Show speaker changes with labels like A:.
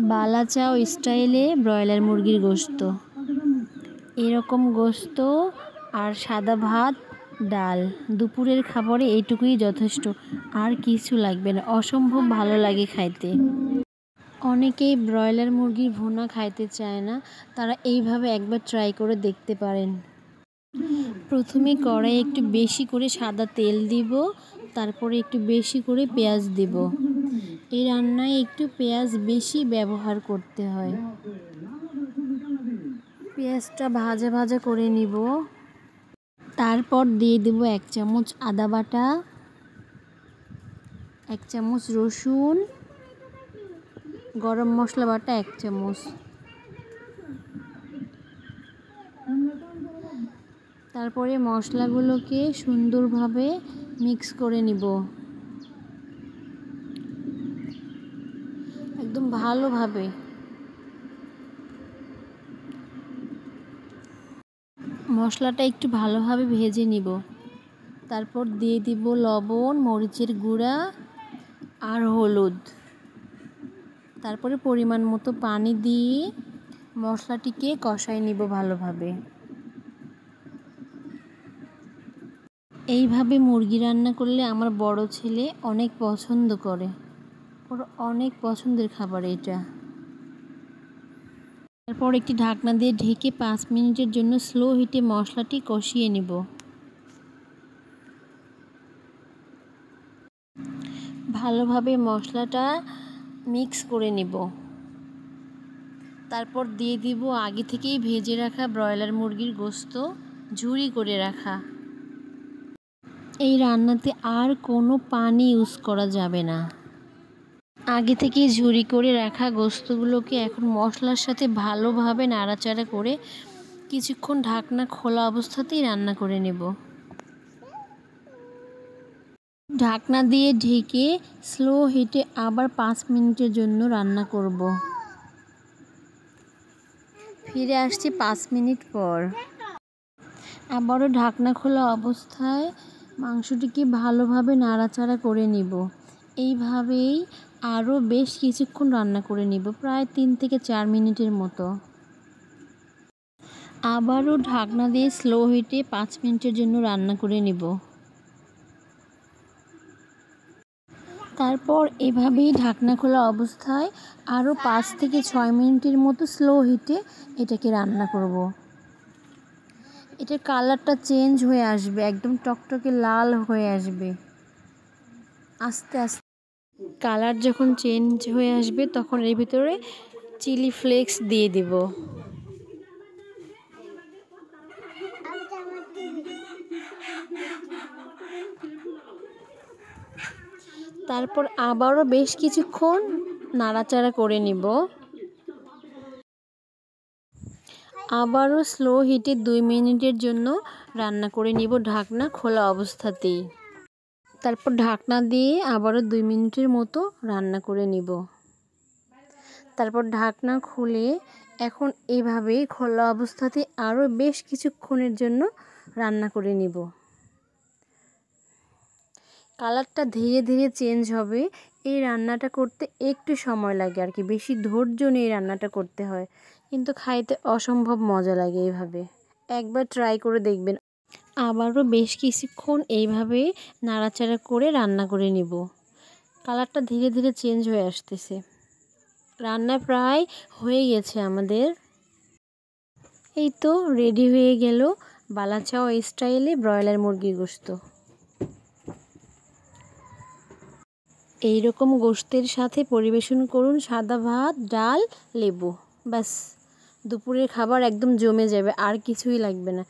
A: বালাচাও স্টাইলে ব্রয়লার মুরগির গোশত। এরকম গোশত আর সাদা ভাত, ডাল, দুপুরের খাবারে এইটুকুই যথেষ্ট, আর কিছু লাগবে না। অসম্ভব ভালো লাগে খাইতে। অনেকেই ব্রয়লার মুরগির ভুনা খাইতে চায় না, তারা এইভাবে একবার ট্রাই করে দেখতে পারেন। প্রথমে কড়াইয়ে একটু বেশি করে সাদা তেল দিব, তারপরে একটু বেশি করে পেঁয়াজ দিব। এই রান্নায় একটু পেঁয়াজ বেশি ব্যবহার করতে হয়। পেঁয়াজটা ভাজা ভাজা করে নিব। তারপর দিয়ে দেব 1 চামচ আদা বাটা, 1 চামচ রসুন, গরম মশলা বাটা 1 চামচ। তারপরে মশলাগুলোকে সুন্দরভাবে মিক্স করে নিব, একদম ভালোভাবে। মশলাটা একটু ভালোভাবে ভেজে নিব। তারপর দিয়ে দিব লবণ, মরিচের গুঁড়া আর হলুদ। তারপরে পরিমাণ মতো পানি দিয়ে মশলাটিকে কষাই নিব ভালোভাবে। এইভাবে মুরগি রান্না করলে আমার বড় ছেলে অনেক পছন্দ করে, ওর অনেক পছন্দের খাবার এটা। তারপর একটি ঢাকনা দিয়ে ঢেকে 5 মিনিটের জন্য স্লো হিটে মশলাটি কষিয়ে নিব। ভালোভাবে মশলাটা মিক্স করে নিব। তারপর দিয়ে দিব আগে থেকেই ভেজে রাখা ব্রয়লার মুরগির গোশত, ঝুরি করে রাখা। এই রান্নাতে আর কোনো পানি ইউজ করা যাবে না। আগে থেকেই ঝুরি করে রাখা গোশতগুলোকে এখন মশলার সাথে ভালোভাবে নাড়াচাড়া করে কিছুক্ষণ ঢাকনা খোলা অবস্থাতেই রান্না করে নেব। ঢাকনা দিয়ে ঢেকে স্লো হিটে আবার 5 মিনিটের জন্য রান্না করব। ফিরে আসছি 5 মিনিট পর। আবারও ঢাকনা খোলা অবস্থায় মাংসটিকে ভালোভাবে নাড়াচাড়া করে নিব। এইভাবেই আরও বেশ কিছুক্ষণ রান্না করে নিব, প্রায় 3 থেকে 4 মিনিটের মতো। আবারও ঢাকনা দিয়ে স্লো হিটে 5 মিনিটের জন্য রান্না করে নিব। তারপর এভাবেই ঢাকনা খোলা অবস্থায় আরও 5 থেকে 6 মিনিটের মতো স্লো হিটে এটাকে রান্না করব। এটার কালারটা চেঞ্জ হয়ে আসবে, একদম টকটকে লাল হয়ে আসবে। আস্তে আস্তে কালার যখন চেঞ্জ হয়ে আসবে তখন এর ভিতরে চিলি ফ্লেক্স দিয়ে দেব। তারপর আবারও বেশ কিছুক্ষণ নাড়াচাড়া করে নিব। আবারও স্লো হিটে 2 মিনিটের জন্য রান্না করে নিব ঢাকনা খোলা অবস্থাতেই। তারপর ঢাকনা দিয়ে আবারও 2 মিনিটের মতো রান্না করে নিব। তারপর ঢাকনা খুলে এখন এভাবেই খোলা অবস্থাতে আরও বেশ কিছুক্ষণের জন্য রান্না করে নিব। কালারটা ধীরে ধীরে চেঞ্জ হবে। এই রান্নাটা করতে একটু সময় লাগে আর কি, বেশি ধৈর্য নিয়ে রান্নাটা করতে হয়, কিন্তু খাইতে অসম্ভব মজা লাগে এইভাবে। একবার ট্রাই করে দেখবেন। আবারও বেশ কিছুক্ষণ এইভাবে নাড়াচাড়া করে রান্না করে নিব। কালারটা ধীরে ধীরে চেঞ্জ হয়ে আসতেছে। রান্না প্রায় হয়ে গেছে আমাদের। এই তো রেডি হয়ে গেল বালাচাও স্টাইলে ব্রয়লার মুরগির গোশত। এইরকম গোশতের সাথে পরিবেশন করুন সাদা ভাত, ডাল, লেবু, ব্যাস দুপুরের খাবার একদম জমে যাবে, আর কিছুই লাগবে না।